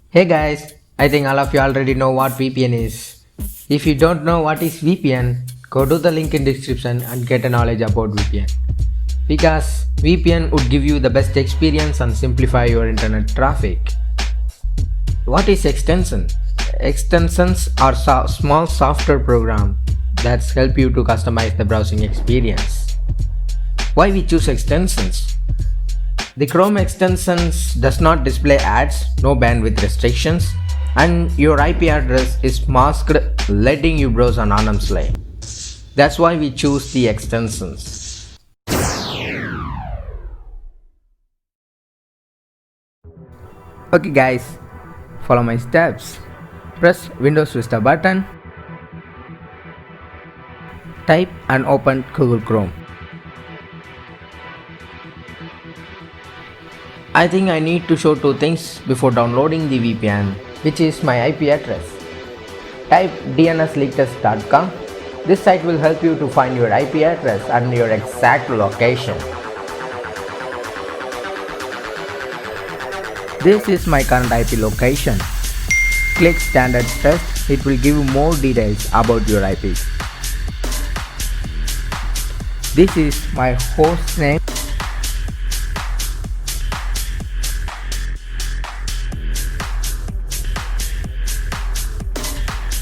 Hey guys, I think all of you already know what VPN is. If you don't know what is VPN, go to the link in description and get a knowledge about VPN. Because VPN would give you the best experience and simplify your internet traffic. What is extension? Extensions are small software programs that help you to customize the browsing experience. Why we choose extensions? The Chrome extensions does not display ads, no bandwidth restrictions, and your IP address is masked, letting you browse anonymously. That's why we choose the extensions. Okay guys, follow my steps. Press Windows Vista button. Type and open Google Chrome. I think I need to show two things before downloading the VPN, which is my IP address. Type dnsleaktest.com. This site will help you to find your IP address and your exact location. This is my current IP location. Click standard test. It will give you more details about your IP. This is my host name.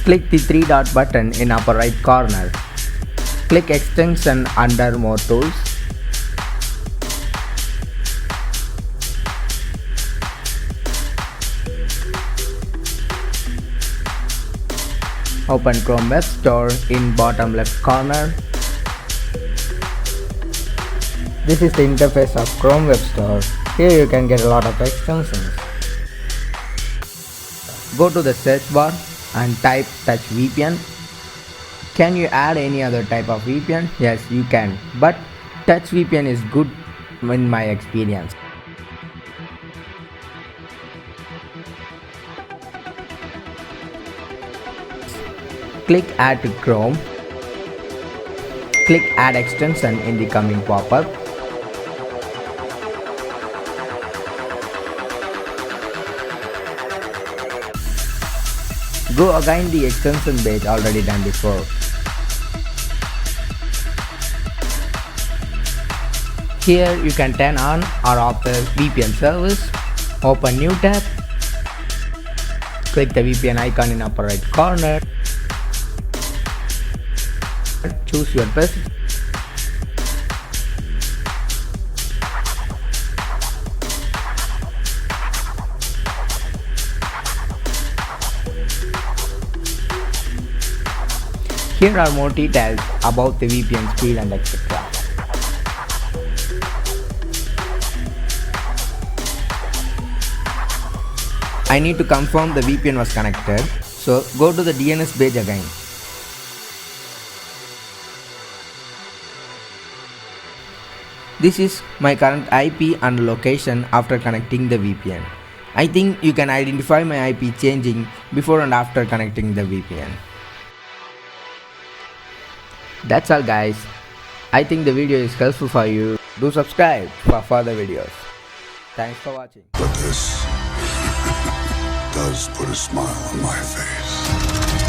Click the three dot button in upper right corner. Click extension under more tools. Open Chrome Web Store in bottom left corner. This is the interface of Chrome Web Store. Here you can get a lot of extensions. Go to the search bar and type Touch VPN. Can you add any other type of VPN? Yes, you can, but Touch VPN is good in my experience. Click Add to Chrome. Click Add Extension in the coming pop-up. Go again the extension page already done before. Here you can turn on or off the VPN service. Open new tab. Click the VPN icon in upper right corner. Choose your best. Here are more details about the VPN speed and etc. I need to confirm the VPN was connected, so go to the DNS page again. This is my current IP and location after connecting the VPN. I think you can identify my IP changing before and after connecting the VPN. That's all guys. I think the video is helpful for you. Do subscribe for further videos. Thanks for watching. But this does put a smile on my face.